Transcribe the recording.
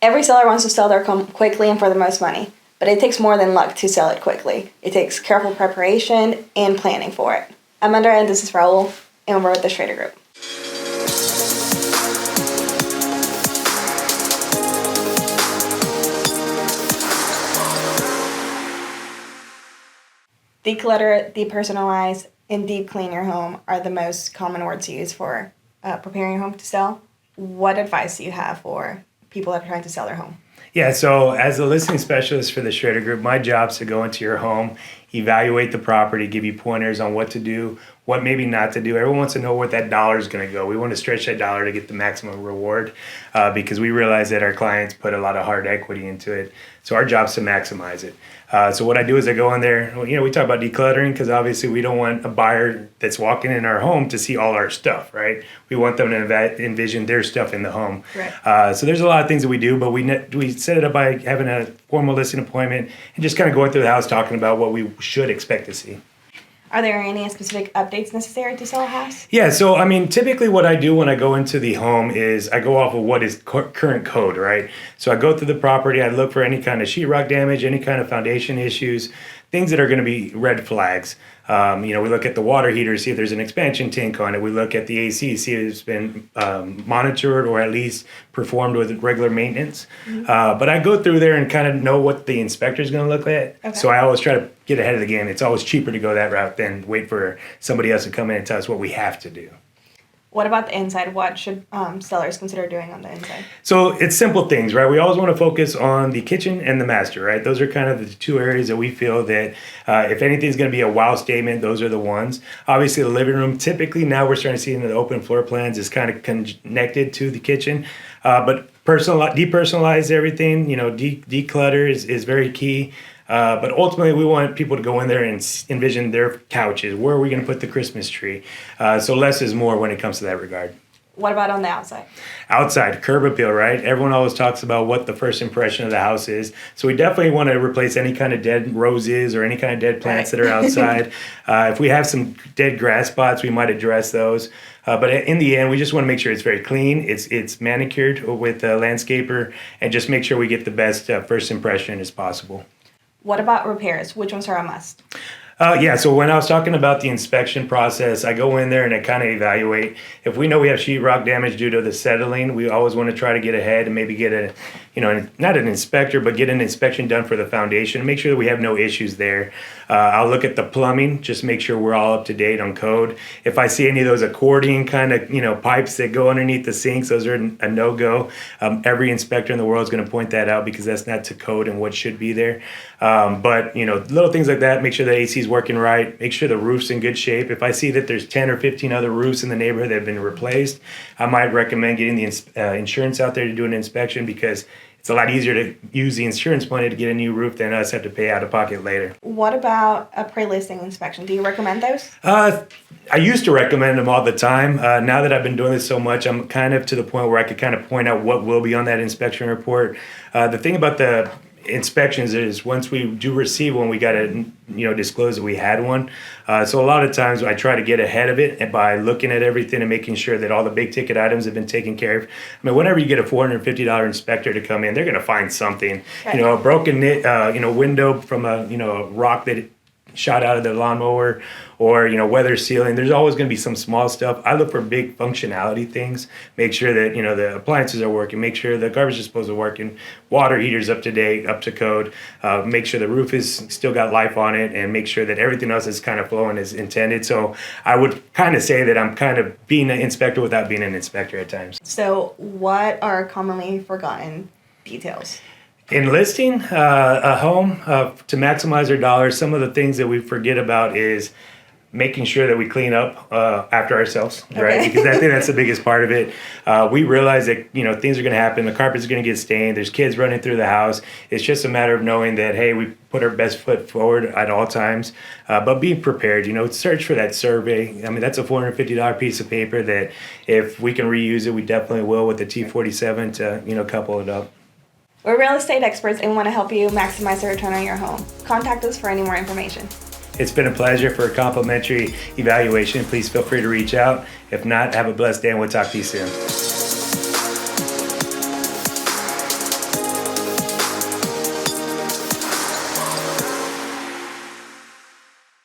Every seller wants to sell their home quickly and for the most money, but it takes more than luck to sell it quickly. It takes careful preparation and planning for it. I'm Andrea and this is Raul, and we're with the Schrader Group. Declutter, depersonalize, and deep clean your home are the most common words used for preparing your home to sell. What advice do you have for people that are trying to sell their home? Yeah, so as a listing specialist for the Schrader Group, my job is to go into your home, evaluate the property, give you pointers on what to do, what maybe not to do. Everyone wants to know where that dollar is going to go. We want to stretch that dollar to get the maximum reward because we realize that our clients put a lot of hard equity into it. So our job is to maximize it. So what I do is I go in there, we talk about decluttering because obviously we don't want a buyer that's walking in our home to see all our stuff, right? We want them to envision their stuff in the home. Right. So there's a lot of things that we do, but we set it up by having a formal listing appointment and just kind of going through the house talking about what we should expect to see. Are there any specific updates necessary to sell a house? Yeah, so typically what I do when I go into the home is I go off of what is current code, right? So I go through the property, I look for any kind of sheetrock damage, any kind of foundation issues, things that are going to be red flags. We look at the water heater, see if there's an expansion tank on it. We look at the AC, see if it's been monitored or at least performed with regular maintenance. Mm-hmm. But I go through there and kind of know what the inspector is going to look at. Okay. So I always try to get ahead of the game. It's always cheaper to go that route than wait for somebody else to come in and tell us what we have to do. What about the inside? What should sellers consider doing on the inside? So it's simple things, right? We always want to focus on the kitchen and the master, right? Those are kind of the two areas that we feel that if anything's going to be a wow statement, those are the ones. Obviously, the living room, typically now we're starting to see in the open floor plans is kind of connected to the kitchen. But depersonalize everything, declutter is very key. But ultimately, we want people to go in there and envision their couches. Where are we going to put the Christmas tree? So less is more when it comes to that regard. What about on the outside? Outside, curb appeal, right? Everyone always talks about what the first impression of the house is. So we definitely want to replace any kind of dead roses or any kind of dead plants that are outside. If we have some dead grass spots, we might address those. But in the end, we just want to make sure it's very clean, it's manicured with a landscaper, and just make sure we get the best first impression as possible. What about repairs? Which ones are a must? So when I was talking about the inspection process, I go in there and I kind of evaluate. If we know we have sheetrock damage due to the settling, we always want to try to get ahead and maybe get not an inspector, but get an inspection done for the foundation. Make sure that we have no issues there. I'll look at the plumbing, just make sure we're all up to date on code. If I see any of those accordion kind of, pipes that go underneath the sinks, those are a no-go. Every inspector in the world is going to point that out because that's not to code and what should be there. But little things like that, make sure the AC is working right, make sure the roof's in good shape. If I see that there's 10 or 15 other roofs in the neighborhood that have been replaced, I might recommend getting the insurance out there to do an inspection because it's a lot easier to use the insurance money to get a new roof than us have to pay out of pocket later. What about a pre-listing inspection? Do you recommend those? I used to recommend them all the time. Now that I've been doing this so much, I'm kind of to the point where I could kind of point out what will be on that inspection report. The thing about the inspections is once we do receive one, we got to disclose that we had one. So a lot of times I try to get ahead of it and by looking at everything and making sure that all the big ticket items have been taken care of. Whenever you get a $450 inspector to come in, they're going to find something. Right. A broken window from a rock that shot out of the lawnmower, or weather sealing. There's always going to be some small stuff. I look for big functionality things. Make sure that the appliances are working. Make sure the garbage disposal is working. Water heater's up to date, up to code. Make sure the roof is still got life on it, and make sure that everything else is kind of flowing as intended. So I would kind of say that I'm kind of being an inspector without being an inspector at times. So what are commonly forgotten details? In listing a home to maximize our dollars, some of the things that we forget about is making sure that we clean up after ourselves, right? Because I think that's the biggest part of it. We realize that things are going to happen. The carpet's going to get stained. There's kids running through the house. It's just a matter of knowing that, hey, we put our best foot forward at all times. But being prepared, search for that survey. That's a $450 piece of paper that if we can reuse it, we definitely will with the T47 to couple it up. We're real estate experts and want to help you maximize the return on your home. Contact us for any more information. It's been a pleasure. For a complimentary evaluation, please feel free to reach out. If not, have a blessed day and we'll talk to you soon.